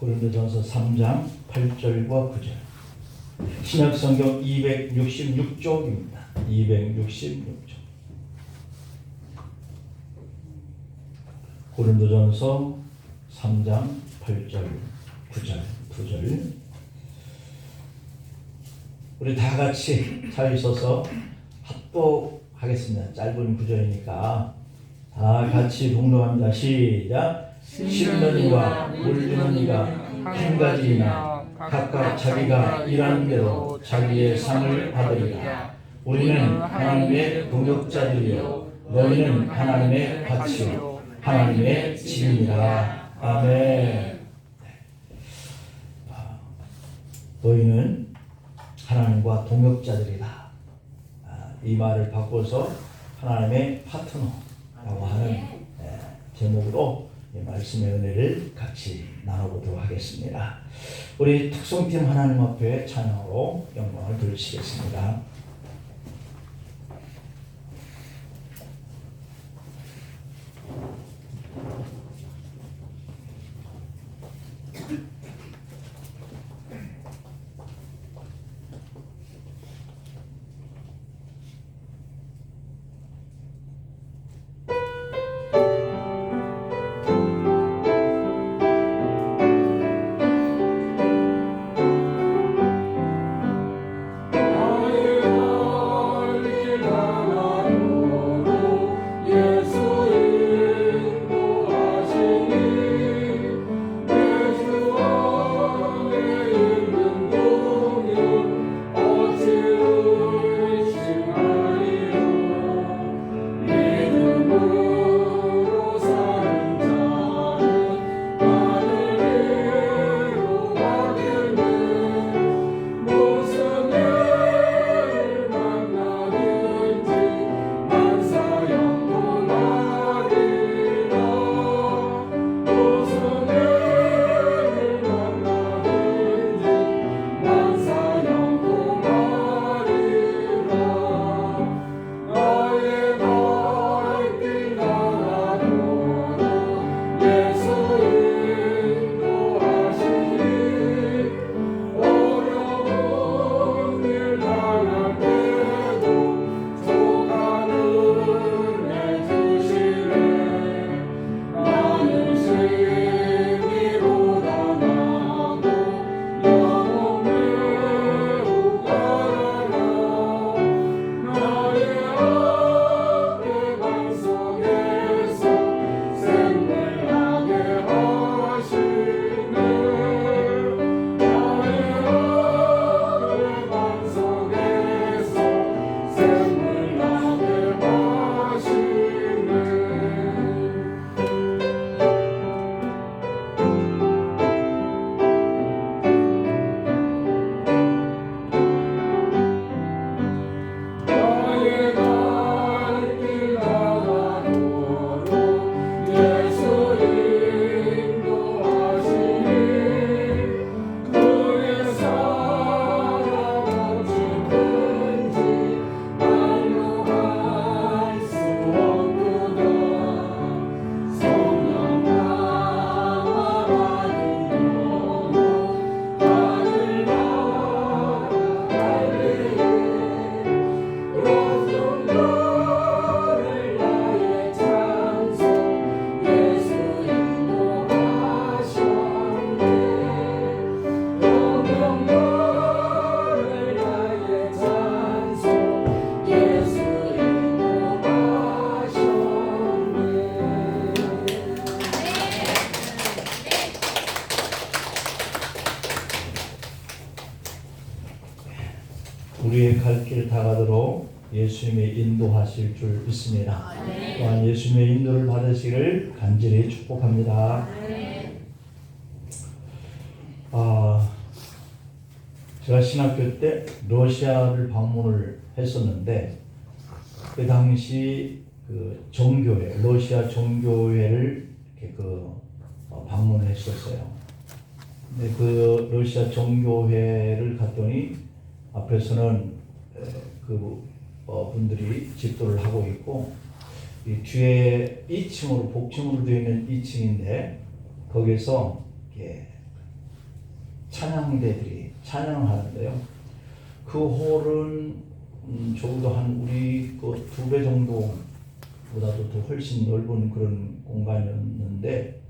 고린도전서 3장 8절과 9절. 신약성경 266쪽입니다. 266쪽. 고린도전서 3장 8절, 9절, 2절. 우리 다 같이 서 있어서 합독하겠습니다. 짧은 구절이니까 다 같이 동동합니다. 시작. 심는 이와 물리는 이가 한 가지이나 각각 자기가 일하는 대로 자기의 상을 받으리라. 우리는 하나님의 동역자들이요 너희는 하나님의 밭이요 하나님의 집이니라. 아멘. 너희는 하나님과 동역자들이다. 이 말을 바꿔서 하나님의 파트너라고 하는 제목으로 말씀의 은혜를 같이 나눠보도록 하겠습니다. 우리 특송팀 하나님 앞에 찬양으로 영광을 돌리시겠습니다. 우리의 갈 길 다가도록 예수님의 인도하실 줄 믿습니다. 또한 예수님의 인도를 받으시기를 간절히 축복합니다. 제가 신학교 때 러시아를 방문을 했었는데 그 당시 그 정교회, 러시아 정교회를 이렇게 방문을 했었어요. 근데 그 러시아 정교회를 갔더니 앞에서는 분들이 집도를 하고 있고 이 뒤에 2층으로 복층으로 되어 있는 2층인데 거기서 찬양대들이 찬양을 하는데요. 그 홀은 적어도 한 우리 그 2배 정도보다도 더 훨씬 넓은 그런 공간이었는데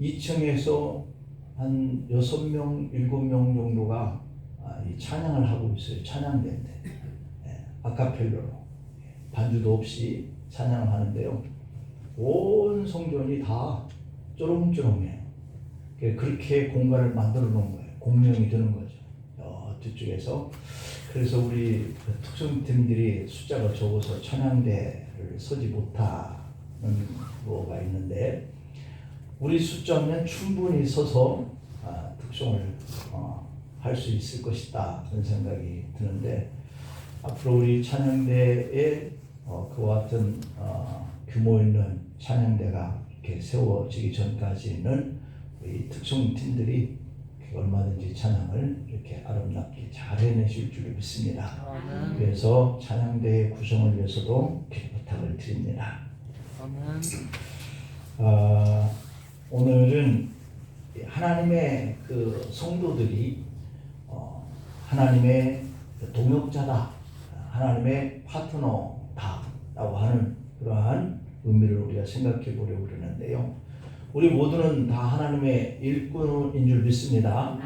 2층에서 한 6명, 7명 정도가 이 찬양을 하고 있어요. 찬양대인데 아카펠로로 반주도 없이 찬양을 하는데요. 온 성전이 다 쪼롱쪼롱해요. 그렇게 공간을 만들어 놓은 거예요. 공명이 드는 거죠. 뒤쪽에서. 그래서 우리 특성팀들이 숫자가 적어서 찬양대를 서지 못하는 거가 있는데 우리 숫자면 충분히 서서 특성을 할 수 있을 것이다 그런 생각이 드는데 앞으로 우리 찬양대에 그와 같은 규모 있는 찬양대가 이렇게 세워지기 전까지는 우리 특성팀들이 얼마든지 찬양을 이렇게 아름답게 잘 해내실 줄 믿습니다. 그래서 찬양대의 구성을 위해서도 부탁을 드립니다. 오늘은 하나님의 그 성도들이 하나님의 동역자다, 하나님의 파트너다라고 하는 그러한 의미를 우리가 생각해 보려고 그러는데요. 우리 모두는 다 하나님의 일꾼인 줄 믿습니다.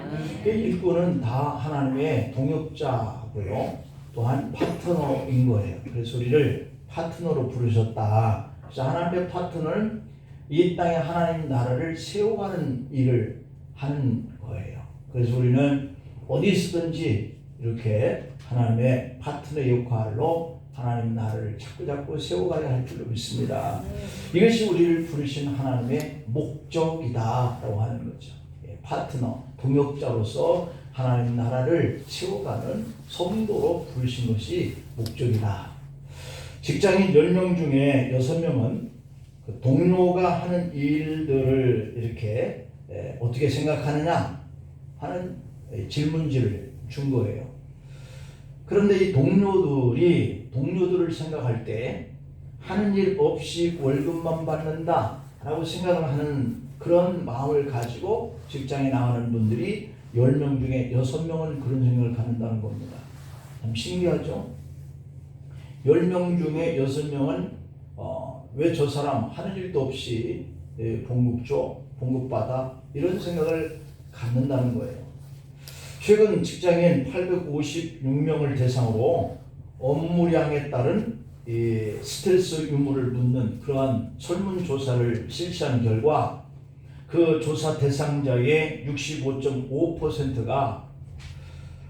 그 일꾼은 다 하나님의 동역자고요. 또한 파트너인 거예요. 그래서 우리를 파트너로 부르셨다. 그래서 하나님의 파트너는 이 땅에 하나님 나라를 세워가는 일을 하는 거예요. 그래서 우리는 어디 있든지 이렇게 하나님의 파트너 역할로 하나님 나라를 자꾸자꾸 세워가야 할 줄로 믿습니다. 이것이 우리를 부르신 하나님의 목적이다라고 하는 거죠. 파트너, 동역자로서 하나님 나라를 세워가는 성도로 부르신 것이 목적이다. 직장인 10명 중에 6명은 그 동료가 하는 일들을 이렇게 어떻게 생각하느냐 하는 질문지를 준 거예요. 그런데 이 동료들을 생각할 때 하는 일 없이 월급만 받는다 라고 생각을 하는 그런 마음을 가지고 직장에 나가는 분들이 10명 중에 6명은 그런 생각을 갖는다는 겁니다. 참 신기하죠? 10명 중에 6명은 왜 저 사람 하는 일도 없이 봉급받아 이런 생각을 갖는다는 거예요. 최근 직장인 856명을 대상으로 업무량에 따른 스트레스 유무를 묻는 그러한 설문조사를 실시한 결과 그 조사 대상자의 65.5%가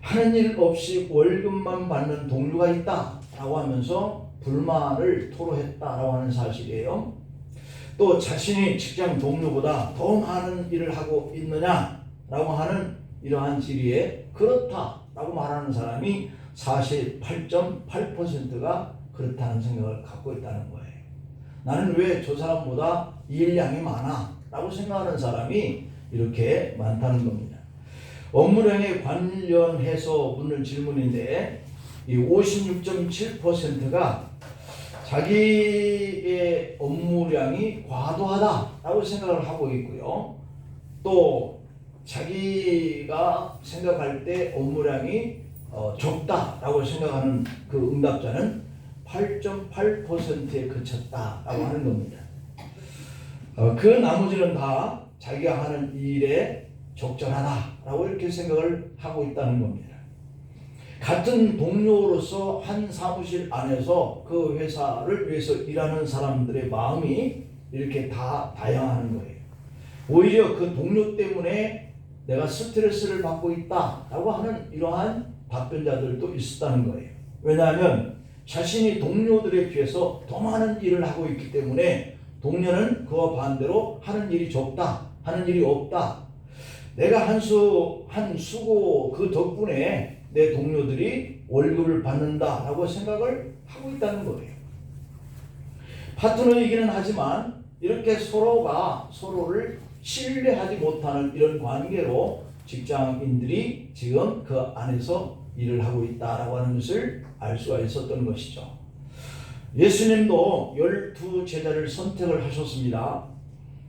하는 일 없이 월급만 받는 동료가 있다라고 하면서 불만을 토로했다라고 하는 사실이에요. 또 자신이 직장 동료보다 더 많은 일을 하고 있느냐라고 하는 이러한 질의에 그렇다라고 말하는 사람이 48.8%가 그렇다는 생각을 갖고 있다는 거예요. 나는 왜 저 사람보다 일량이 많아? 라고 생각하는 사람이 이렇게 많다는 겁니다. 업무량에 관련해서 묻는 질문인데 이 56.7%가 자기의 업무량이 과도하다라고 생각을 하고 있고요. 또 자기가 생각할 때 업무량이 적다라고 생각하는 그 응답자는 8.8%에 그쳤다라고 하는 겁니다. 그 나머지는 다 자기가 하는 일에 적절하다라고 이렇게 생각을 하고 있다는 겁니다. 같은 동료로서 한 사무실 안에서 그 회사를 위해서 일하는 사람들의 마음이 이렇게 다 다양한 거예요. 오히려 그 동료 때문에 내가 스트레스를 받고 있다라고 하는 이러한 답변자들도 있었다는 거예요. 왜냐하면 자신이 동료들에 비해서 더 많은 일을 하고 있기 때문에 동료는 그와 반대로 하는 일이 적다, 하는 일이 없다. 내가 한 수고 그 덕분에 내 동료들이 월급을 받는다라고 생각을 하고 있다는 거예요. 파트너이기는 하지만 이렇게 서로가 서로를 신뢰하지 못하는 이런 관계로 직장인들이 지금 그 안에서 일을 하고 있다라고 하는 것을 알 수가 있었던 것이죠. 예수님도 12제자를 선택을 하셨습니다.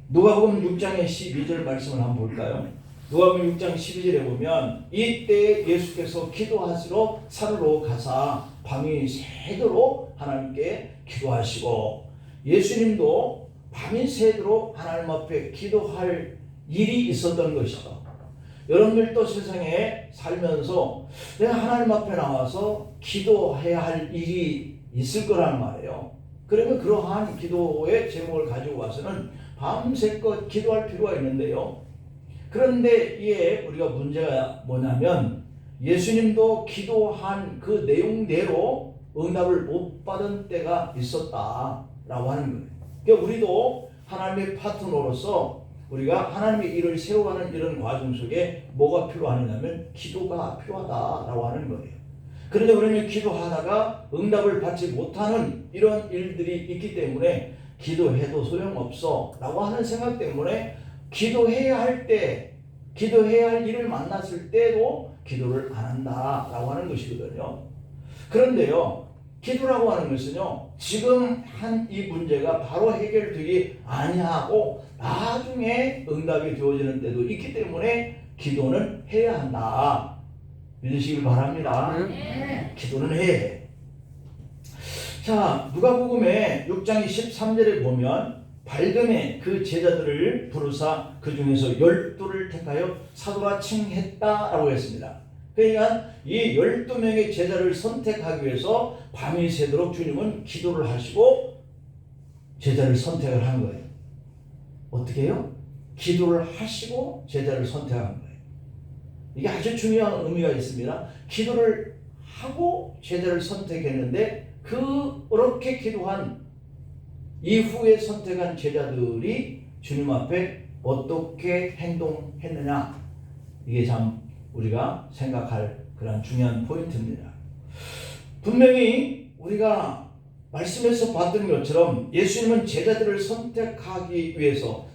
누가복음 6장의 12절 말씀을 한번 볼까요? 누가복음 6장 12절에 보면 이때 예수께서 기도하시러 산으로 가사 밤이 새도록 하나님께 기도하시고 예수님도 밤이 새도록 하나님 앞에 기도할 일이 있었던 것이죠. 여러분들도 세상에 살면서 내가 하나님 앞에 나와서 기도해야 할 일이 있을 거란 말이에요. 그러면 그러한 기도의 제목을 가지고 와서는 밤새껏 기도할 필요가 있는데요. 그런데 이에 우리가 문제가 뭐냐면 예수님도 기도한 그 내용대로 응답을 못 받은 때가 있었다라고 하는 거예요. 그러니까 우리도 하나님의 파트너로서 우리가 하나님의 일을 세워가는 이런 과정 속에 뭐가 필요하냐면 기도가 필요하다라고 하는 거예요. 그런데 우리는 기도하다가 응답을 받지 못하는 이런 일들이 있기 때문에 기도해도 소용없어 라고 하는 생각 때문에 기도해야 할 때, 기도해야 할 일을 만났을 때도 기도를 안 한다라고 하는 것이거든요. 그런데요, 기도라고 하는 것은요, 지금 한 이 문제가 바로 해결되기 아니하고 나중에 응답이 되어지는 때도 있기 때문에 기도는 해야 한다. 믿으시길 바랍니다. 기도는 해. 자, 누가복음의 6장 13절에 보면 발금에 그 제자들을 부르사 그 중에서 12를 택하여 사도라 칭했다라고 했습니다. 그러니까 이 12명의 제자를 선택하기 위해서 밤이 새도록 주님은 기도를 하시고 제자를 선택을 한 거예요. 어떻게 해요? 기도를 하시고 제자를 선택한 거예요. 이게 아주 중요한 의미가 있습니다. 기도를 하고 제자를 선택했는데 그렇게 기도한 이후에 선택한 제자들이 주님 앞에 어떻게 행동했느냐, 이게 참 우리가 생각할 그런 중요한 포인트입니다. 분명히 우리가 말씀에서 봤던 것처럼 예수님은 제자들을 선택하기 위해서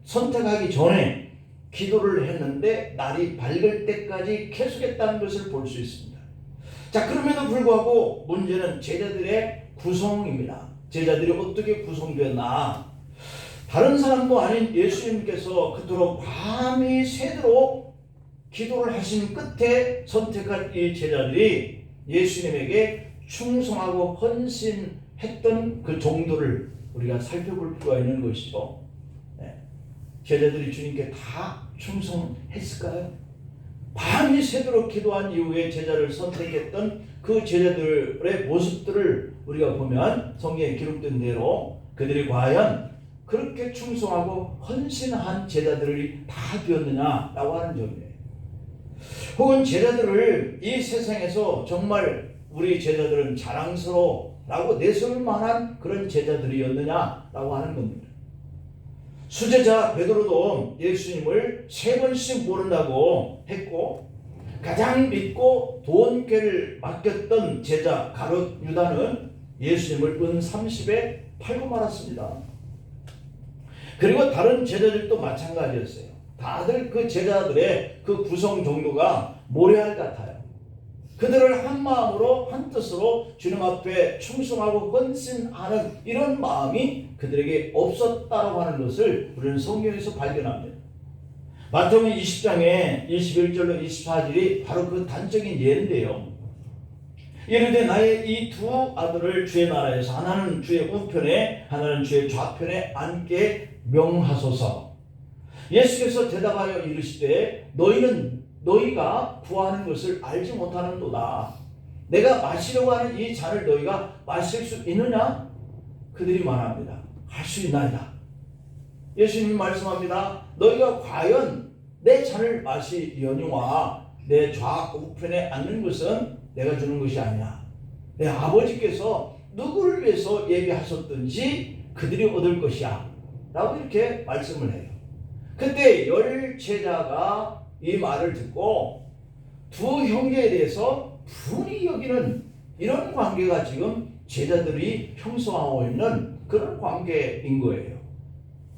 선택하기 전에 기도를 했는데 날이 밝을 때까지 계속했다는 것을 볼 수 있습니다. 자, 그럼에도 불구하고 문제는 제자들의 구성입니다. 제자들이 어떻게 구성되었나? 다른 사람도 아닌 예수님께서 그토록 밤이 새도록 기도를 하신 끝에 선택한 이 제자들이 예수님에게 충성하고 헌신했던 그 정도를 우리가 살펴볼 필요가 있는 것이죠. 제자들이 주님께 다 충성했을까요? 밤이 새도록 기도한 이후에 제자를 선택했던 그 제자들의 모습들을 우리가 보면 성경에 기록된 대로 그들이 과연 그렇게 충성하고 헌신한 제자들이 다 되었느냐라고 하는 점이에요. 혹은 제자들을 이 세상에서 정말 우리 제자들은 자랑스러워라고 내세울 만한 그런 제자들이었느냐라고 하는 겁니다. 수제자 베드로도 예수님을 3번씩 모른다고 했고 가장 믿고 돈꾀를 맡겼던 제자 가룟 유다는 예수님을 은 30에 팔고 말았습니다. 그리고 다른 제자들도 마찬가지였어요. 다들 그 제자들의 그 구성 정도가 모래알 같아요. 그들을 한 마음으로 한 뜻으로 주님 앞에 충성하고 헌신하는 이런 마음이 그들에게 없었다고 하는 것을 우리는 성경에서 발견합니다. 마태복음 20장에 21절로 24절이 바로 그 단적인 예인데요. 이르되 나의 이 두 아들을 주의 나라에서 하나는 주의 우편에 하나는 주의 좌편에 앉게 명하소서. 예수께서 대답하여 이르시되 너희가 구하는 것을 알지 못하는도다. 내가 마시려고 하는 이 잔을 너희가 마실 수 있느냐? 그들이 말합니다. 할 수 있나이다. 예수님이 말씀합니다. 너희가 과연 내 잔을 마시려니와 내 좌우편에 앉는 것은 내가 주는 것이 아니야. 내 아버지께서 누구를 위해서 예비하셨든지 그들이 얻을 것이야 라고 이렇게 말씀을 해요. 그때 10제자가 이 말을 듣고 두 형제에 대해서 분이 여기는 이런 관계가 지금 제자들이 형성하고 있는 그런 관계인 거예요.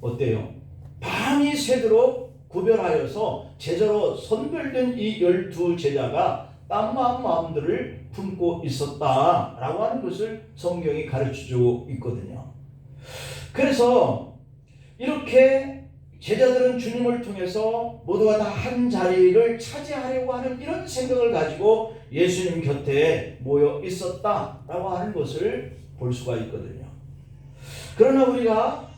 어때요? 밤이 새도록 구별하여서 제자로 선별된 이 12제자가 딴 마음들을 품고 있었다라고 하는 것을 성경이 가르쳐주고 있거든요. 그래서 이렇게 제자들은 주님을 통해서 모두가 다 한 자리를 차지하려고 하는 이런 생각을 가지고 예수님 곁에 모여 있었다라고 하는 것을 볼 수가 있거든요. 그러나 우리가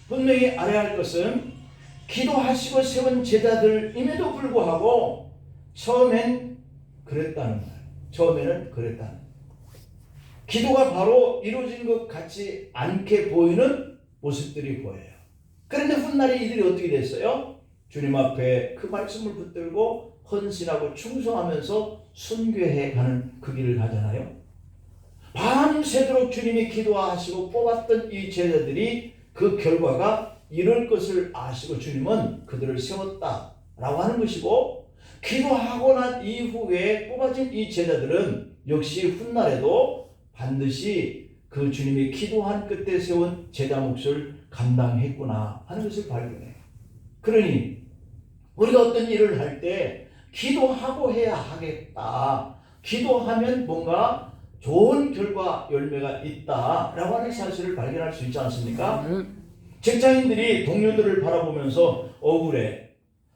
분명히 알아야 할 것은 기도하시고 세운 제자들임에도 불구하고 처음에는 그랬다는 거예요. 기도가 바로 이루어진 것 같지 않게 보이는 모습들이 보여요. 그런데 훗날에 이들이 어떻게 됐어요? 주님 앞에 그 말씀을 붙들고 헌신하고 충성하면서 순교해 가는 그 길을 가잖아요. 밤새도록 주님이 기도하시고 뽑았던 이 제자들이 그 결과가 이럴 것을 아시고 주님은 그들을 세웠다라고 하는 것이고, 기도하고 난 이후에 뽑아진 이 제자들은 역시 훗날에도 반드시 그 주님이 기도한 끝에 세운 제자 몫을 감당했구나 하는 것을 발견해요. 그러니 우리가 어떤 일을 할 때 기도하고 해야 하겠다, 기도하면 뭔가 좋은 결과 열매가 있다라고 하는 사실을 발견할 수 있지 않습니까? 직장인들이 동료들을 바라보면서 억울해.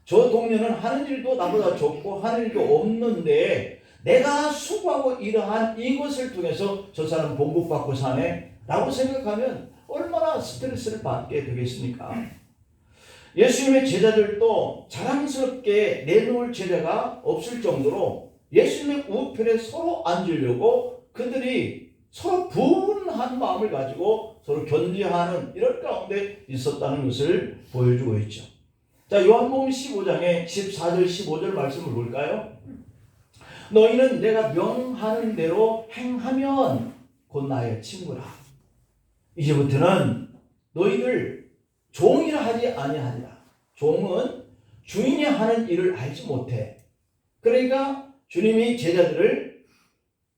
저 동료는 하는 일도 나보다 적고 하는 일도 없는데 내가 수고하고 이러한 이것을 통해서 저 사람 봉급받고 사네 라고 생각하면 얼마나 스트레스를 받게 되겠습니까? 예수님의 제자들도 자랑스럽게 내놓을 제자가 없을 정도로 예수님의 우편에 서로 앉으려고 그들이 서로 분한 마음을 가지고 서로 견제하는 이런 가운데 있었다는 것을 보여주고 있죠. 자, 요한복음 15장의 14절 15절 말씀을 볼까요? 너희는 내가 명하는 대로 행하면 곧 나의 친구라. 이제부터는 너희들 종이라 하지 아니하리라. 종은 주인이 하는 일을 알지 못해. 그러니까 주님이 제자들을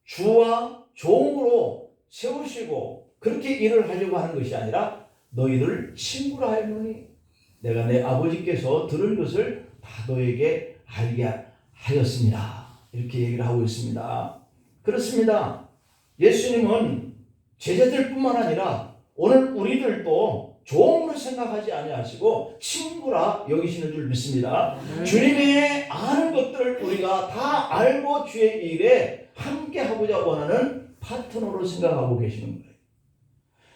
주와 종으로 세우시고 그렇게 일을 하려고 하는 것이 아니라 너희들을 친구라 하였노니 내가 내 아버지께서 들은 것을 다 너에게 알게 하였습니다. 이렇게 얘기를 하고 있습니다. 그렇습니다. 예수님은 제자들뿐만 아니라 오늘 우리들도 종으로 생각하지 아니하시고 친구라 여기시는 줄 믿습니다. 주님의 아는 것들을 우리가 다 알고 주의 일에 함께 하고자 원하는 파트너로 생각하고 계시는 거예요.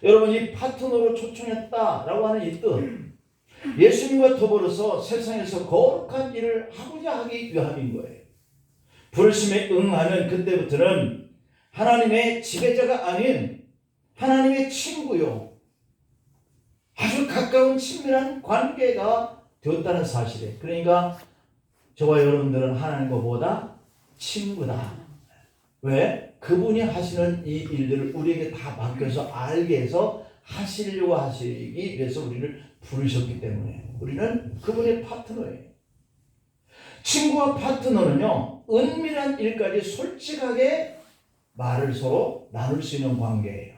여러분, 이 파트너로 초청했다라고 하는 이 뜻, 예수님과 더불어서 세상에서 거룩한 일을 하고자 하기 위함인 거예요. 부르심에 응하면 그때부터는 하나님의 지배자가 아닌 하나님의 친구요, 아주 가까운 친밀한 관계가 되었다는 사실이에요. 그러니까 저와 여러분들은 하나님과 보다 친구다. 왜? 그분이 하시는 이 일들을 우리에게 다 맡겨서 알게 해서 하시려고 하시기 위해서 우리를 부르셨기 때문에 우리는 그분의 파트너예요. 친구와 파트너는요, 은밀한 일까지 솔직하게 말을 서로 나눌 수 있는 관계예요.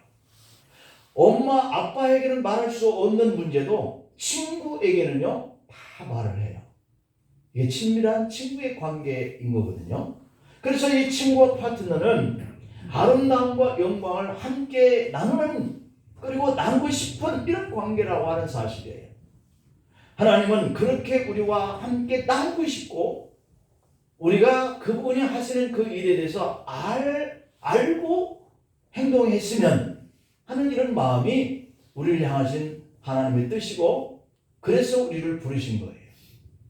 엄마, 아빠에게는 말할 수 없는 문제도 친구에게는요, 다 말을 해요. 이게 친밀한 친구의 관계인 거거든요. 그래서 이 친구와 파트너는 아름다움과 영광을 함께 나누는, 그리고 나누고 싶은 이런 관계라고 하는 사실이에요. 하나님은 그렇게 우리와 함께 나누고 싶고 우리가 그분이 하시는 그 일에 대해서 알고 행동했으면 하는 이런 마음이 우리를 향하신 하나님의 뜻이고, 그래서 우리를 부르신 거예요.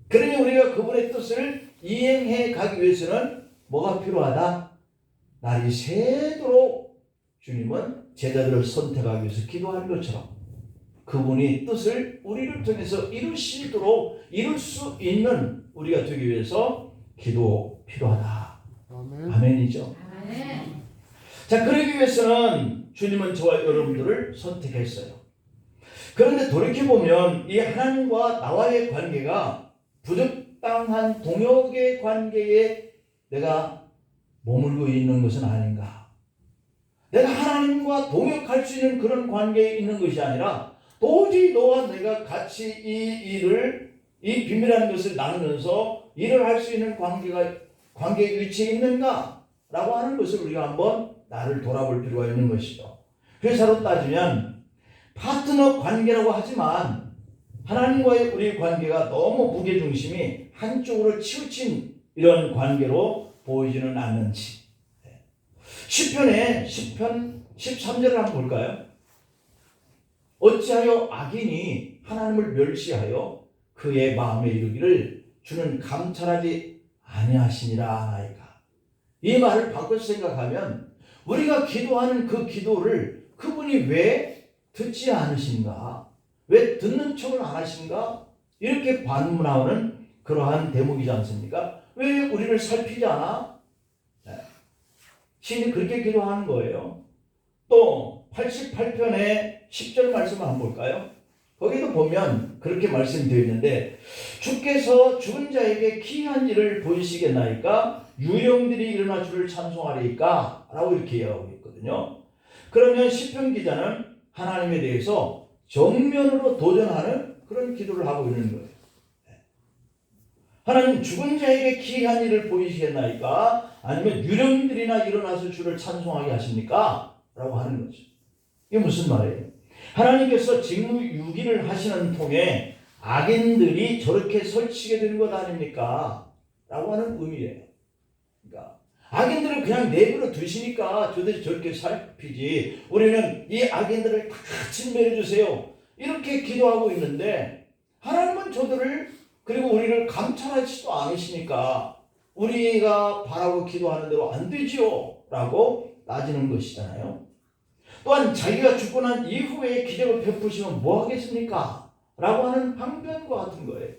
그러니 우리가 그분의 뜻을 이행해 가기 위해서는 뭐가 필요하다? 날이 새도록 주님은 제자들을 선택하기 위해서 기도하는 것처럼 그분이 뜻을 우리를 통해서 이룰 수 있는 우리가 되기 위해서 기도 필요하다. 아멘이죠. 자, 그러기 위해서는 주님은 저와 여러분들을 선택했어요. 그런데 돌이켜보면 이 하나님과 나와의 관계가 부적당한 동역의 관계에 내가 머물고 있는 것은 아닌가. 내가 하나님과 동역할 수 있는 그런 관계에 있는 것이 아니라 도저히 너와 내가 같이 이 비밀한 것을 나누면서 일을 할 수 있는 관계의 위치에 있는가? 라고 하는 것을 우리가 한번 나를 돌아볼 필요가 있는 것이죠. 회사로 따지면 파트너 관계라고 하지만 하나님과의 우리 관계가 너무 무게중심이 한쪽으로 치우친 이런 관계로 보이지는 않는지. 시편의 13절을 한번 볼까요? 어찌하여 악인이 하나님을 멸시하여 그의 마음에 이르기를 주는 감찰하지 아니하시니라 하나이까. 이 말을 바꿔서 생각하면 우리가 기도하는 그 기도를 그분이 왜 듣지 않으신가? 왜 듣는 척을 안 하신가? 이렇게 반문하는 그러한 대목이지 않습니까? 왜 우리를 살피지 않아? 시인이 그렇게 기도하는 거예요. 또 88편의 10절 말씀을 한번 볼까요? 거기도 보면 그렇게 말씀되어 있는데 주께서 죽은 자에게 기이한 일을 보이시겠나이까? 유령들이 일어나 주를 찬송하리이까? 라고 이렇게 이야기하고 있거든요. 그러면 시편 기자는 하나님에 대해서 정면으로 도전하는 그런 기도를 하고 있는 거예요. 하나님 죽은 자에게 기이한 일을 보이시겠나이까? 아니면 유령들이나 일어나서 주를 찬송하게 하십니까? 라고 하는 거죠. 이게 무슨 말이에요? 하나님께서 직무유기를 하시는 통에 악인들이 저렇게 설치게 되는 것 아닙니까? 라고 하는 의미예요. 그러니까 악인들을 그냥 내버려 두시니까 저들이 저렇게 살피지. 우리는 이 악인들을 다 진멸해 주세요. 이렇게 기도하고 있는데 하나님은 저들을 그리고 우리를 감찰하지도 않으시니까 우리가 바라고 기도하는 대로 안 되지요 라고 따지는 것이잖아요. 또한 자기가 죽고 난 이후에 기적을 베푸시면 뭐 하겠습니까? 라고 하는 항변과 같은 거예요.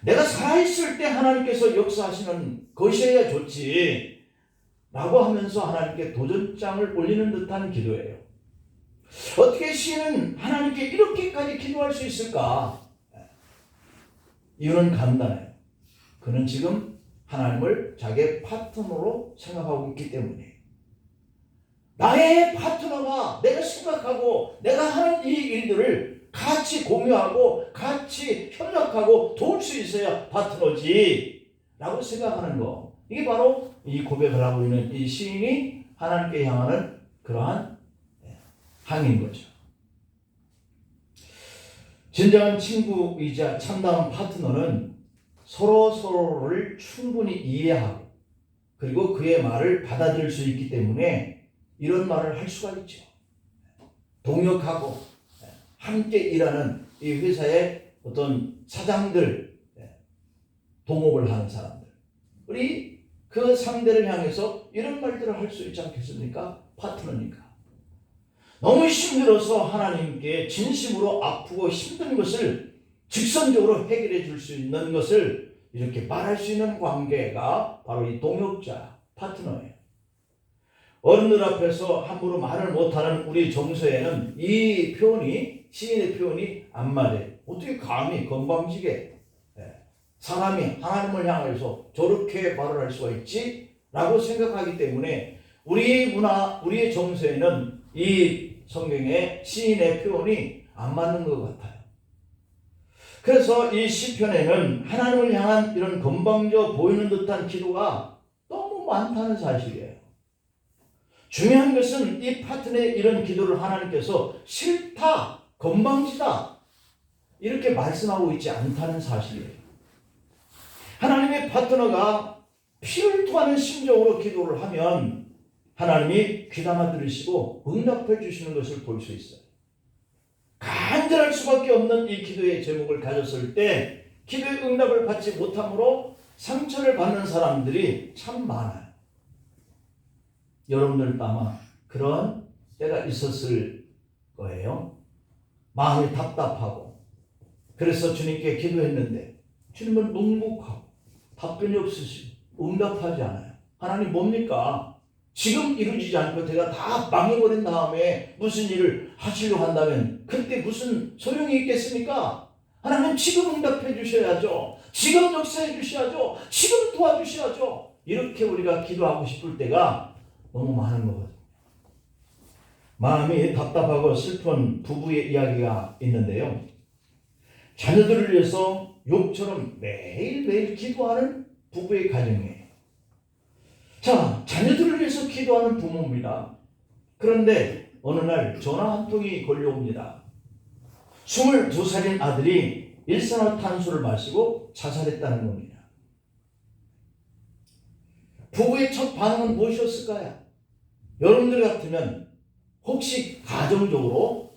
내가 살아있을 때 하나님께서 역사하시는 것이어야 좋지 라고 하면서 하나님께 도전장을 올리는 듯한 기도예요. 어떻게 시인은 하나님께 이렇게까지 기도할 수 있을까? 이유는 간단해요. 그는 지금 하나님을 자기의 파트너로 생각하고 있기 때문이에요. 나의 파트너가 내가 생각하고 내가 하는 이 일들을 같이 공유하고 같이 협력하고 도울 수 있어야 파트너지 라고 생각하는 거. 이게 바로 이 고백을 하고 있는 이 시인이 하나님께 향하는 그러한 항인 거죠. 진정한 친구이자 참다운 파트너는 서로를 충분히 이해하고 그리고 그의 말을 받아들일 수 있기 때문에 이런 말을 할 수가 있죠. 동역하고 함께 일하는 이 회사의 어떤 사장들, 동업을 하는 사람들, 우리 그 상대를 향해서 이런 말들을 할 수 있지 않겠습니까? 파트너니까. 너무 힘들어서 하나님께 진심으로 아프고 힘든 것을 직선적으로 해결해 줄 수 있는 것을 이렇게 말할 수 있는 관계가 바로 이 동역자, 파트너예요. 어른들 앞에서 함부로 말을 못하는 우리 정서에는 이 표현이, 시인의 표현이 안 맞아요. 어떻게 감히 건방지게 사람이 하나님을 향해서 저렇게 말을 할 수가 있지? 라고 생각하기 때문에 우리 문화, 우리의 정서에는 이 성경의 시인의 표현이 안 맞는 것 같아요. 그래서 이 시편에는 하나님을 향한 이런 건방져 보이는 듯한 기도가 너무 많다는 사실이에요. 중요한 것은 이 파트너의 이런 기도를 하나님께서 싫다, 건방지다 이렇게 말씀하고 있지 않다는 사실이에요. 하나님의 파트너가 피를 토하는 심정으로 기도를 하면 하나님이 귀담아 들으시고 응답해 주시는 것을 볼 수 있어요. 간절할 수밖에 없는 이 기도의 제목을 가졌을 때 기도의 응답을 받지 못함으로 상처를 받는 사람들이 참 많아요. 여러분들도 아마 그런 때가 있었을 거예요. 마음이 답답하고 그래서 주님께 기도했는데 주님은 묵묵하고 답변이 없으시고 응답하지 않아요. 하나님 뭡니까? 지금 이루어지지 않고 제가 다 망해버린 다음에 무슨 일을 하시려고 한다면 그때 무슨 소용이 있겠습니까? 하나님 지금 응답해 주셔야죠. 지금 역사해 주셔야죠. 지금 도와주셔야죠. 이렇게 우리가 기도하고 싶을 때가 너무 많은 거거든요. 마음이 답답하고 슬픈 부부의 이야기가 있는데요. 자녀들을 위해서 욕처럼 매일매일 기도하는 부부의 가정이에요. 자, 자녀들을 위해서 기도하는 부모입니다. 그런데 어느 날 전화 한 통이 걸려옵니다. 22살인 아들이 일산화탄소를 마시고 자살했다는 겁니다. 부부의 첫 반응은 무엇이었을까요? 여러분들 같으면 혹시 가정적으로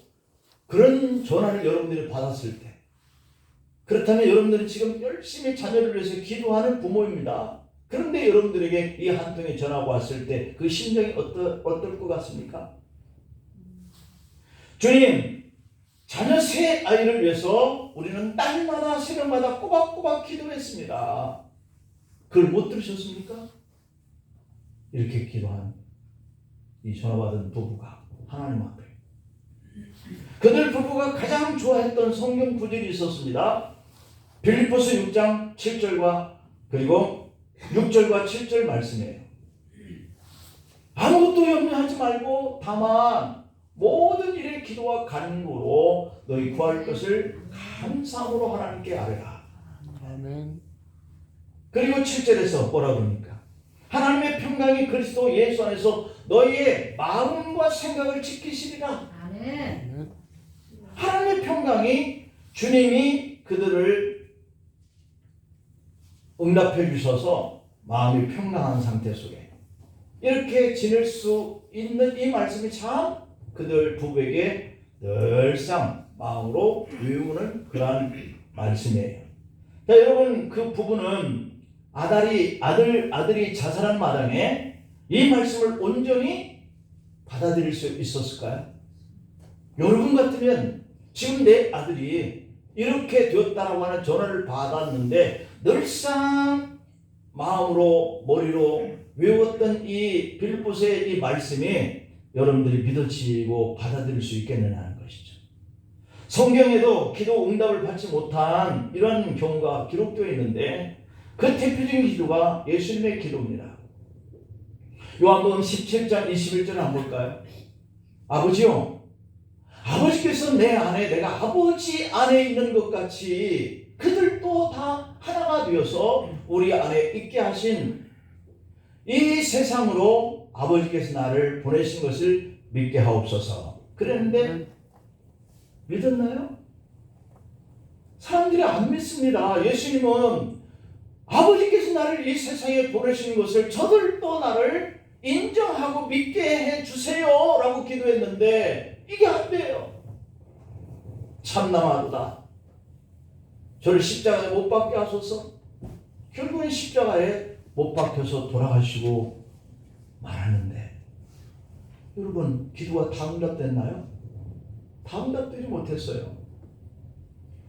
그런 전화를 여러분들이 받았을 때, 그렇다면 여러분들은 지금 열심히 자녀를 위해서 기도하는 부모입니다. 그런데 여러분들에게 이 한 통의 전화가 왔을 때 그 심정이 어떨 것 같습니까? 주님, 자녀 세 아이를 위해서 우리는 날마다 새벽마다 꼬박꼬박 기도했습니다. 그걸 못 들으셨습니까? 이렇게 기도한 이 전화받은 부부가 하나님 앞에, 그들 부부가 가장 좋아했던 성경 구절이 있었습니다. 빌립보서 6장 7절과 그리고 6절과 7절 말씀이에요. 아무것도 염려하지 말고 다만 모든 일에 기도와 간구로 너희 구할 것을 감사함으로 하나님께 아뢰라. 아멘. 그리고 7절에서 뭐라 그럽니까? 하나님의 평강이 그리스도 예수 안에서 너희의 마음과 생각을 지키시리라. 아멘. 하나님의 평강이, 주님이 그들을 응답해 주셔서 마음이 평강한 상태 속에 이렇게 지낼 수 있는 이 말씀이 참 그들 부부에게 늘상 마음으로 외우는 그러한 말씀이에요. 자, 여러분, 그 부부는 아들이 자살한 마당에 이 말씀을 온전히 받아들일 수 있었을까요? 여러분 같으면 지금 내 아들이 이렇게 되었다라고 하는 전화를 받았는데 늘상 마음으로 머리로 외웠던 이 빌립보서의 이 말씀이 여러분들이 믿어지고 받아들일 수 있겠느냐는 것이죠. 성경에도 기도 응답을 받지 못한 이런 경우가 기록되어 있는데 그 대표적인 기도가 예수님의 기도입니다. 요한복음 17장 21절을 한번 볼까요? 아버지요, 아버지께서 내 안에, 내가 아버지 안에 있는 것 같이 그들도 다 하나가 되어서 우리 안에 있게 하신 이 세상으로 아버지께서 나를 보내신 것을 믿게 하옵소서. 그랬는데 믿었나요? 사람들이 안 믿습니다. 예수님은 아버지께서 나를 이 세상에 보내신 것을 저들도 나를 인정하고 믿게 해주세요 라고 기도했는데 이게 안 돼요. 참남하도다. 저를 십자가에 못 박게 하소서. 결국은 십자가에 못 박혀서 돌아가시고 말하는데 여러분, 기도가 다 응답됐나요? 다 응답되지 못했어요.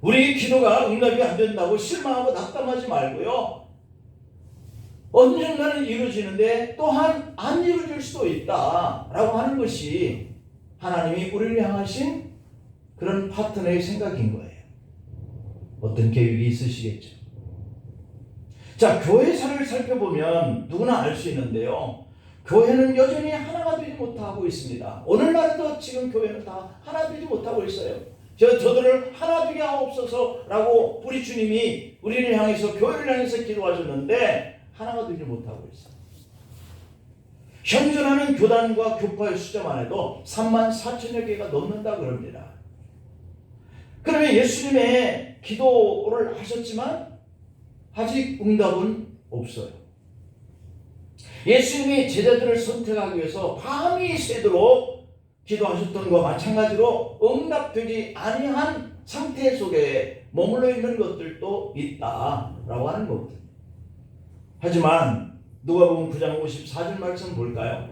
우리 기도가 응답이 안 된다고 실망하고 낙담하지 말고요, 언젠가는 이루어지는데 또한 안 이루어질 수도 있다라고 하는 것이 하나님이 우리를 향하신 그런 파트너의 생각인 거예요. 어떤 계획이 있으시겠죠. 자, 교회사를 살펴보면 누구나 알 수 있는데요, 교회는 여전히 하나가 되지 못하고 있습니다. 오늘날도 지금 교회는 다 하나 되지 못하고 있어요. 저들을 하나 되게 하옵소서라고 우리 주님이 우리를 향해서, 교회를 향해서 기도하셨는데 하나가 되지 못하고 있어요. 현존하는 교단과 교파의 숫자만 해도 34,000여 개가 넘는다 그럽니다. 그러면 예수님의 기도를 하셨지만 아직 응답은 없어요. 예수님이 제자들을 선택하기 위해서 밤이 새도록 기도하셨던 것과 마찬가지로 응답되지 아니한 상태 속에 머물러 있는 것들도 있다라고 하는 겁니다. 하지만 누가복음 9장 54절 말씀 볼까요?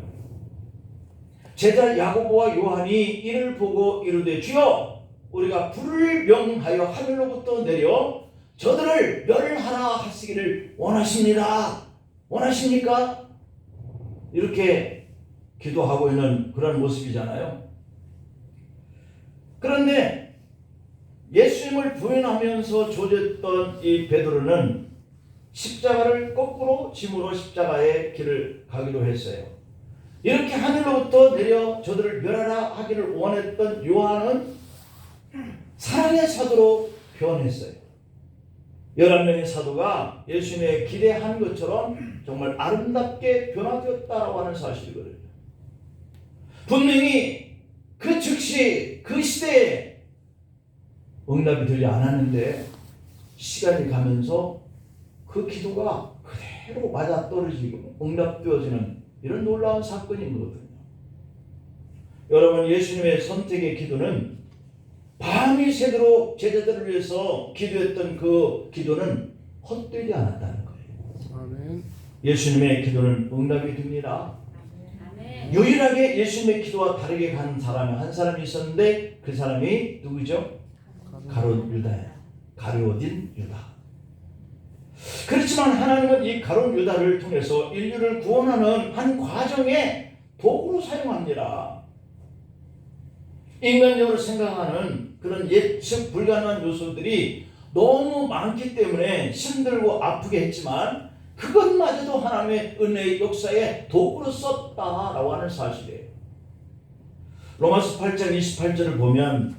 제자 야고보와 요한이 이를 보고 이르되 주여, 우리가 불을 명하여 하늘로부터 내려 저들을 멸하라 하시기를 원하십니다. 원하십니까? 이렇게 기도하고 있는 그런 모습이잖아요. 그런데 예수님을 부인하면서 조졌던 이 베드로는 십자가를 거꾸로 짐으로 십자가의 길을 가기로 했어요. 이렇게 하늘로부터 내려 저들을 멸하라 하기를 원했던 요한은 사랑의 사도로 변했어요. 11명의 사도가 예수님의 기대한 것처럼 정말 아름답게 변화되었다라고 하는 사실이거든요. 분명히 그 즉시 그 시대에 응답이 되지 않았는데 시간이 가면서 그 기도가 그대로 맞아떨어지고 응답되어지는 이런 놀라운 사건인 거거든요. 여러분, 예수님의 선택의 기도는 밤이 새도록 제자들을 위해서 기도했던 그 기도는 헛되지 않았다는 거예요. 아멘. 예수님의 기도는 응답이 됩니다. 아멘. 유일하게 예수님의 기도와 다르게 가는 사람이 한 사람이 있었는데 그 사람이 누구죠? 가룟 유다예요. 가룟 유다. 그렇지만 하나님은 이 가룟 유다를 통해서 인류를 구원하는 한 과정의 도구로 사용합니다. 인간적으로 생각하는 그런 예측 불가능한 요소들이 너무 많기 때문에 힘들고 아프게 했지만 그것마저도 하나님의 은혜의 역사에 도구로 썼다라고 하는 사실이에요. 로마서 8장 28절을 보면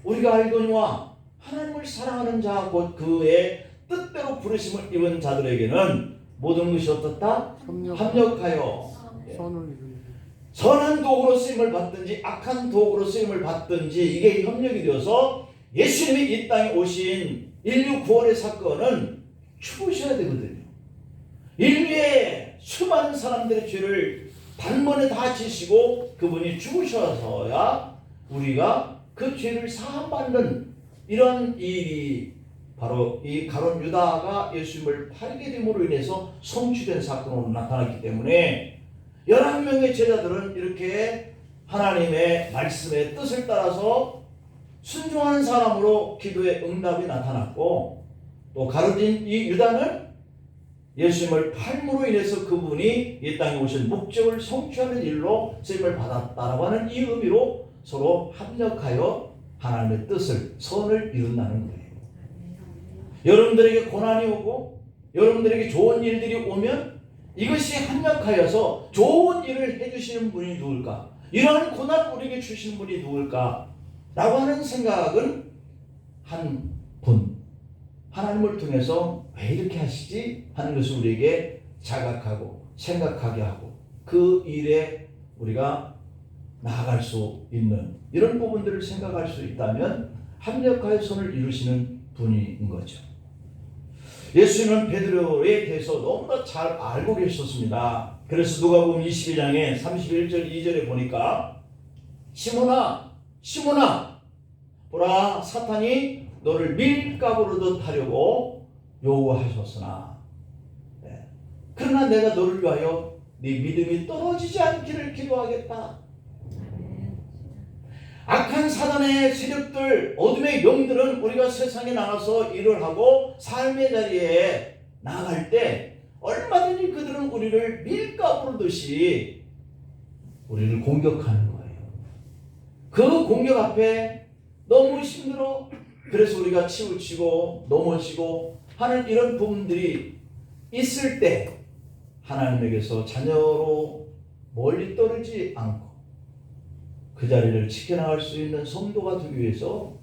우리가 알거니와 하나님을 사랑하는 자 곧 그의 뜻대로 부르심을 입은 자들에게는 모든 것이 어떻다? 합력하여 선을 이루니 선한 도구로 쓰임을 받든지 악한 도구로 쓰임을 받든지 이게 협력이 되어서 예수님이 이 땅에 오신 인류 구원의 사건은 죽으셔야 되거든요. 인류의 수많은 사람들의 죄를 단번에 다 지시고 그분이 죽으셔서야 우리가 그 죄를 사함받는 이런 일이 바로 이 가룟 유다가 예수님을 팔게 됨으로 인해서 성취된 사건으로 나타났기 때문에 11명의 제자들은 이렇게 하나님의 말씀의 뜻을 따라서 순종하는 사람으로 기도의 응답이 나타났고 또 가룟 이 유다는 예수님을 팔므로 인해서 그분이 이 땅에 오신 목적을 성취하는 일로 쓰임을 받았다라고 하는 이 의미로 서로 합력하여 하나님의 뜻을 선을 이룬다는 거예요. 여러분들에게 고난이 오고 여러분들에게 좋은 일들이 오면 이것이 합력하여서 좋은 일을 해주시는 분이 누굴까? 이러한 고난을 우리에게 주시는 분이 누굴까? 라고 하는 생각은 한 분, 하나님을 통해서 왜 이렇게 하시지? 하는 것을 우리에게 자각하고 생각하게 하고 그 일에 우리가 나아갈 수 있는 이런 부분들을 생각할 수 있다면 합력하여 선을 이루시는 분인 거죠. 예수님은 베드로에 대해서 너무나 잘 알고 계셨습니다. 그래서 누가복음 22장에 31절 2절에 보니까 시몬아 시몬아 보라 사탄이 너를 밀가부르듯 하려고 요구하셨으나 그러나 내가 너를 위하여 네 믿음이 떨어지지 않기를 기도하겠다. 악한 사단의 세력들, 어둠의 영들은 우리가 세상에 나가서 일을 하고 삶의 자리에 나아갈 때 얼마든지 그들은 우리를 밀가부르듯이 우리를 공격하는 거예요. 그 공격 앞에 너무 힘들어. 그래서 우리가 치우치고 넘어지고 하는 이런 부분들이 있을 때 하나님에게서 자녀로 멀리 떨어지지 않고 그 자리를 지켜나갈 수 있는 성도가 되기 위해서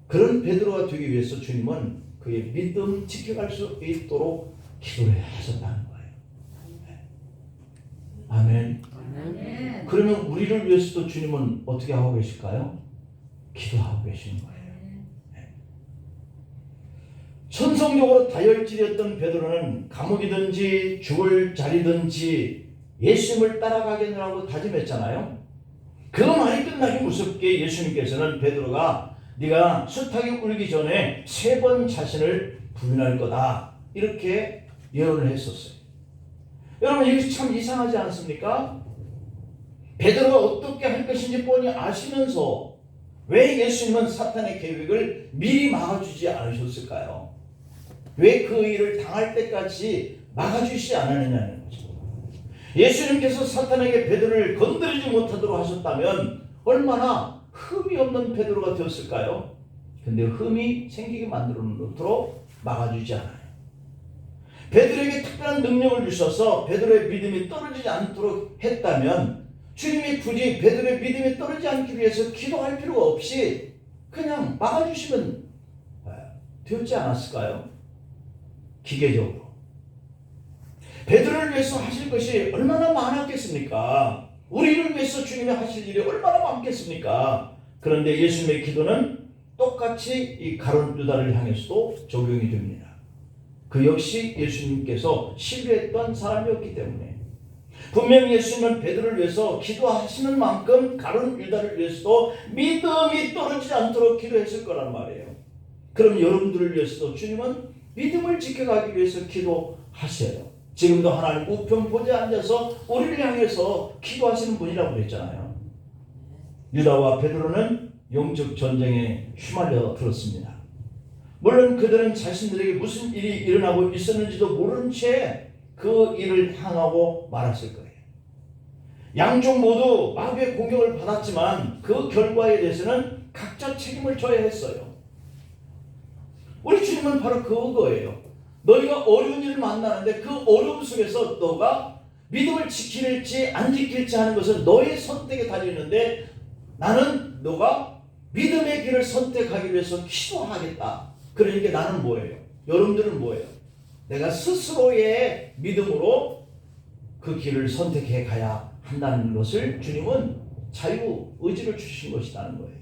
그런 베드로가 되기 위해서 주님은 그의 믿음 지켜갈 수 있도록 기도를 하셨다는 거예요. 아멘. 아멘. 그러면 우리를 위해서도 주님은 어떻게 하고 계실까요? 기도하고 계시는 거예요. 천성적으로 다혈질이었던 베드로는 감옥이든지 죽을 자리든지 예수님을 따라가겠느라고 다짐했잖아요. 그 말이 끝나기 무섭게 예수님께서는 베드로가 네가 수탉이 울기 전에 3번 자신을 부인할 거다 이렇게 예언을 했었어요. 여러분 이게 참 이상하지 않습니까? 베드로가 어떻게 할 것인지 뻔히 아시면서 왜 예수님은 사탄의 계획을 미리 막아주지 않으셨을까요? 왜 그 일을 당할 때까지 막아주시지 않았느냐는 거죠. 예수님께서 사탄에게 베드로를 건드리지 못하도록 하셨다면 얼마나 흠이 없는 베드로가 되었을까요? 근데 흠이 생기게 만들어 놓도록 막아주지 않아요. 베드로에게 특별한 능력을 주셔서 베드로의 믿음이 떨어지지 않도록 했다면 주님이 굳이 베드로의 믿음이 떨어지지 않기 위해서 기도할 필요가 없이 그냥 막아주시면 되었지 않았을까요? 기계적으로. 베드로를 위해서 하실 것이 얼마나 많았겠습니까? 우리를 위해서 주님이 하실 일이 얼마나 많겠습니까? 그런데 예수님의 기도는 똑같이 이 가룟 유다를 향해서도 적용이 됩니다. 그 역시 예수님께서 신뢰했던 사람이었기 때문에 분명히 예수님은 베드로를 위해서 기도하시는 만큼 가룟 유다를 위해서도 믿음이 떨어지지 않도록 기도했을 거란 말이에요. 그럼 여러분들을 위해서도 주님은 믿음을 지켜가기 위해서 기도하셔요. 지금도 하나님 우편 보좌에 앉아서 우리를 향해서 기도하시는 분이라고 그랬잖아요. 유다와 베드로는 영적 전쟁에 휘말려 들었습니다. 물론 그들은 자신들에게 무슨 일이 일어나고 있었는지도 모른 채 그 일을 향하고 말았을 거예요. 양쪽 모두 마귀의 공격을 받았지만 그 결과에 대해서는 각자 책임을 져야 했어요. 우리 주님은 바로 그거예요. 너희가 어려운 일을 만나는데 그 어려움 속에서 너가 믿음을 지킬지 안 지킬지 하는 것은 너의 선택에 달려있는데 나는 너가 믿음의 길을 선택하기 위해서 기도하겠다. 그러니까 나는 뭐예요? 여러분들은 뭐예요? 내가 스스로의 믿음으로 그 길을 선택해 가야 한다는 것을 주님은 자유 의지를 주신 것이라는 거예요.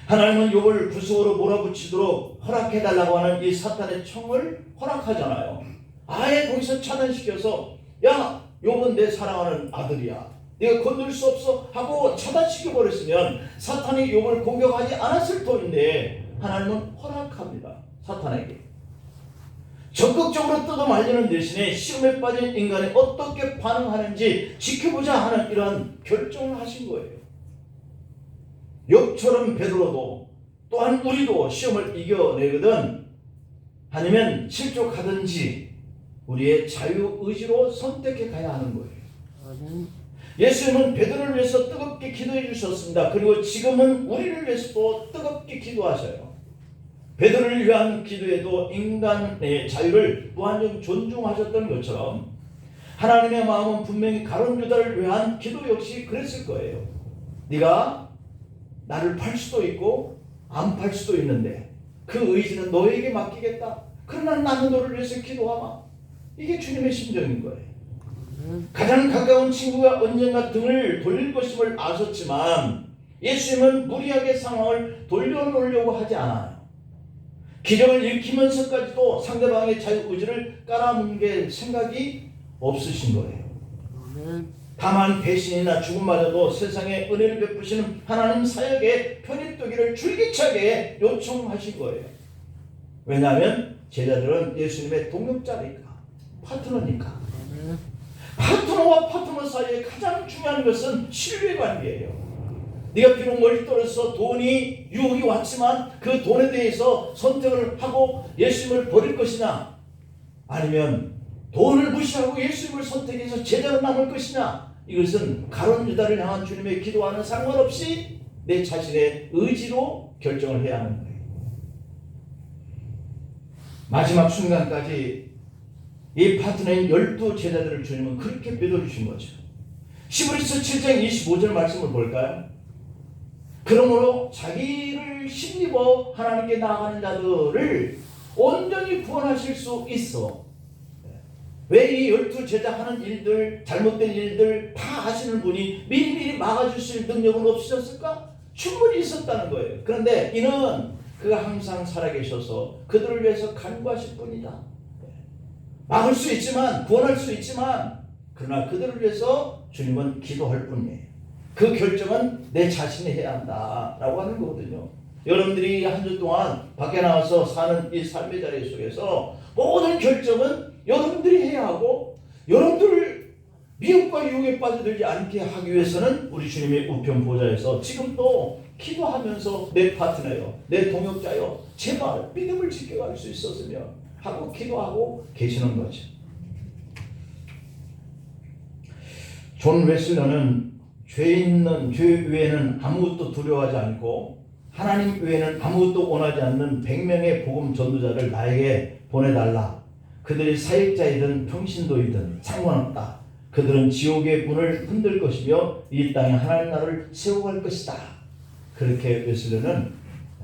하나님은 욥을 구속으로 몰아붙이도록 허락해달라고 하는 이 사탄의 청을 허락하잖아요. 아예 거기서 차단시켜서 야 욥은 내 사랑하는 아들이야. 네가 건들 수 없어 하고 차단시켜버렸으면 사탄이 욥을 공격하지 않았을 터인데 하나님은 허락합니다. 사탄에게. 적극적으로 뜯어말리는 대신에 시험에 빠진 인간이 어떻게 반응하는지 지켜보자 하는 이러한 결정을 하신 거예요. 욥처럼 베드로도 또한 우리도 시험을 이겨내거든 아니면 실족하든지 우리의 자유의지로 선택해 가야 하는 거예요. 예수님은 베드로를 위해서 뜨겁게 기도해 주셨습니다. 그리고 지금은 우리를 위해서도 뜨겁게 기도하셔요. 베드로를 위한 기도에도 인간의 자유를 무한정 존중하셨던 것처럼 하나님의 마음은 분명히 가룟 유다를 위한 기도 역시 그랬을 거예요. 네가 나를 팔 수도 있고 안 팔 수도 있는데 그 의지는 너에게 맡기겠다. 그러나 나는 너를 위해서 기도하마. 이게 주님의 심정인 거예요. 가장 가까운 친구가 언젠가 등을 돌릴 것임을 아셨지만 예수님은 무리하게 상황을 돌려놓으려고 하지 않아요. 기적을 일으키면서까지도 상대방의 자유의지를 깔아뭉갤 생각이 없으신 거예요. 다만 배신이나 죽음마저도 세상에 은혜를 베푸시는 하나님 사역에 편입되기를 줄기차게 요청하신 거예요. 왜냐하면 제자들은 예수님의 동역자니까, 파트너니까. 파트너와 파트너 사이에 가장 중요한 것은 신뢰관계예요. 네가 비록 멀리 떨어져서 돈이 유혹이 왔지만 그 돈에 대해서 선택을 하고 예수님을 버릴 것이냐 아니면 돈을 무시하고 예수님을 선택해서 제자로 남을 것이냐 이것은 가룟 유다를 향한 주님의 기도와는 상관없이 내 자신의 의지로 결정을 해야 하는 거예요. 마지막 순간까지 이 파트너인 12 제자들을 주님은 그렇게 믿어주신 거죠. 히브리서 7장 25절 말씀을 볼까요? 그러므로 자기를 힘입어 하나님께 나아가는 자들을 온전히 구원하실 수 있어. 왜 이 12 제자 하는 일들, 잘못된 일들 다 아시는 분이 미리미리 막아주실 능력은 없으셨을까? 충분히 있었다는 거예요. 그런데 이는 그가 항상 살아계셔서 그들을 위해서 간구하실 뿐이다. 막을 수 있지만, 구원할 수 있지만 그러나 그들을 위해서 주님은 기도할 뿐이에요. 그 결정은 내 자신이 해야 한다라고 하는 거거든요. 여러분들이 한 주 동안 밖에 나와서 사는 이 삶의 자리 속에서 모든 결정은 여러분들이 해야 하고 여러분들을 미혹과 유혹에 빠져들지 않게 하기 위해서는 우리 주님의 우편 보좌에서 지금도 기도하면서 내 파트너요, 내 동역자요, 제발 믿음을 지켜갈 수 있었으면 하고 기도하고 계시는 거죠. 존 웨슬러는 죄 외에는 아무것도 두려워하지 않고 하나님 외에는 아무것도 원하지 않는 100명의 복음 전도자를 나에게 보내달라. 그들이 사역자이든 평신도이든 상관없다. 그들은 지옥의 문을 흔들 것이며 이 땅에 하나님 나라를 세워갈 것이다. 그렇게 웨슬러는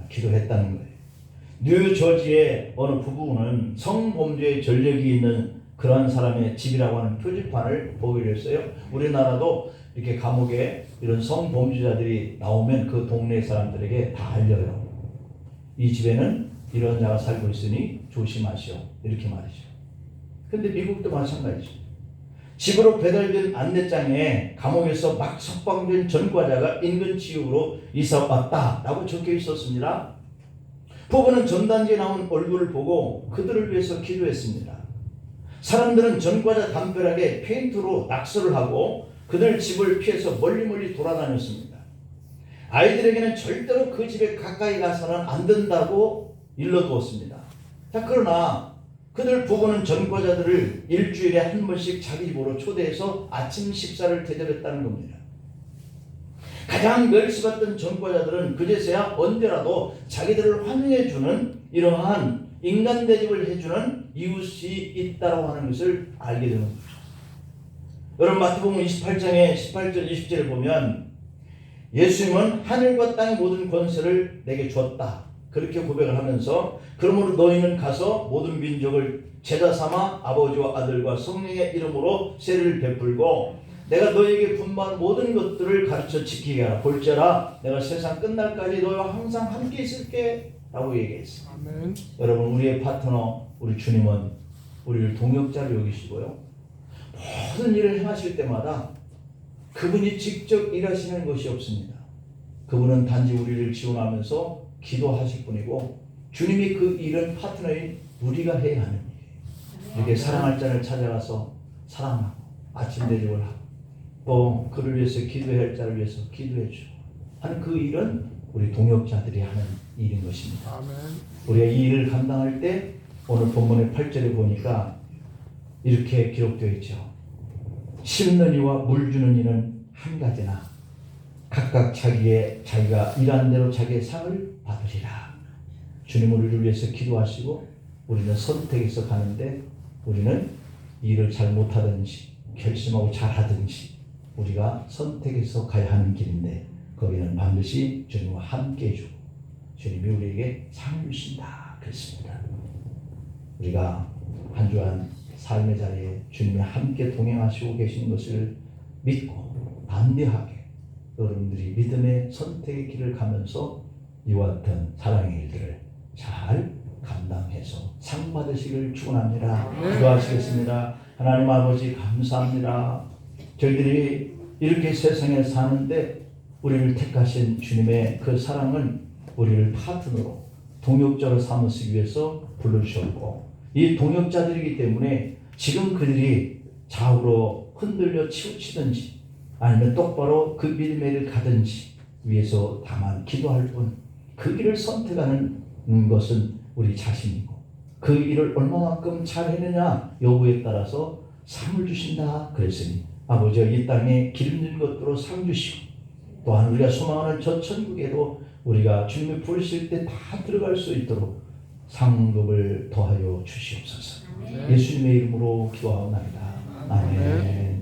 기도했다는 거예요. 뉴저지의 어느 부부는 성범죄의 전력이 있는 그러한 사람의 집이라고 하는 표지판을 보기로 했어요. 우리나라도 이렇게 감옥에 이런 성범죄자들이 나오면 그 동네 사람들에게 다 알려요. 이 집에는 이런 자가 살고 있으니 조심하시오. 이렇게 말이죠. 근데 미국도 마찬가지죠. 집으로 배달된 안내장에 감옥에서 막 석방된 전과자가 인근 지역으로 이사 왔다라고 적혀 있었습니다. 부부는 전단지에 나온 얼굴을 보고 그들을 위해서 기도했습니다. 사람들은 전과자 담벼락에 페인트로 낙서를 하고 그들 집을 피해서 멀리 돌아다녔습니다. 아이들에게는 절대로 그 집에 가까이 가서는 안 된다고 일러두었습니다. 자, 그러나 그들 부부는 전과자들을 일주일에 한 번씩 자기 집으로 초대해서 아침 식사를 대접했다는 겁니다. 가장 멸시받던 전과자들은 그제서야 언제라도 자기들을 환영해주는 이러한 인간 대접을 해주는 이웃이 있다고 하는 것을 알게 되는 거죠. 여러분 마태복음 28장의 18절 20절을 보면 예수님은 하늘과 땅의 모든 권세를 내게 줬다. 그렇게 고백을 하면서 그러므로 너희는 가서 모든 민족을 제자 삼아 아버지와 아들과 성령의 이름으로 세례를 베풀고 내가 너희에게 분부한 모든 것들을 가르쳐 지키게 하라. 볼지어라 내가 세상 끝날까지 너희와 항상 함께 있을게 라고 얘기했어요. 아멘. 여러분 우리의 파트너 우리 주님은 우리를 동역자로 여기시고요. 모든 일을 행하실 때마다 그분이 직접 일하시는 것이 없습니다. 그분은 단지 우리를 지원하면서 기도하실 뿐이고 주님이 그 일은 파트너인 우리가 해야 하는 일이에요. 이렇게 사랑할 자를 찾아가서 사랑하고 아침 대접을 하고 또 그를 위해서 기도해야 할 자를 위해서 기도해 주고 하는 그 일은 우리 동역자들이 하는 일인 것입니다. 아멘. 우리가 이 일을 감당할 때 오늘 본문의 8절에 보니까 이렇게 기록되어 있죠. 심는 이와 물 주는 이는 한 가지나 각각 자기가 일한 대로 자기의 상을 받으리라. 주님 우리를 위해서 기도하시고 우리는 선택해서 가는데 우리는 일을 잘 못하든지 결심하고 잘하든지 우리가 선택해서 가야 하는 길인데 거기는 반드시 주님과 함께 해주고 주님이 우리에게 상을 주신다 그랬습니다. 우리가 한 주한 삶의 자리에 주님이 함께 동행하시고 계신 것을 믿고 담대하게 여러분들이 믿음의 선택의 길을 가면서 이와 같은 사랑의 일들을 잘 감당해서 상 받으시길 축원합니다. 기도하시겠습니다. 하나님 아버지 감사합니다. 저희들이 이렇게 세상에 사는데 우리를 택하신 주님의 그 사랑은 우리를 파트너로 동역자로 삼으시기 위해서 불러주셨고 이 동역자들이기 때문에 지금 그들이 좌우로 흔들려 치우치든지 아니면 똑바로 그 믿음의 길을 가든지 위해서 다만 기도할 뿐 그 길을 선택하는 것은 우리 자신이고 그 일을 얼마만큼 잘 해내냐 여부에 따라서 상을 주신다 그랬으니 아버지와 이 땅에 기름진 것들로 상 주시고 또한 우리가 소망하는 저 천국에도 우리가 주님이 부르실 때 다 들어갈 수 있도록 상급을 더하여 주시옵소서. 예수님의 이름으로 기도하옵나이다. 아멘.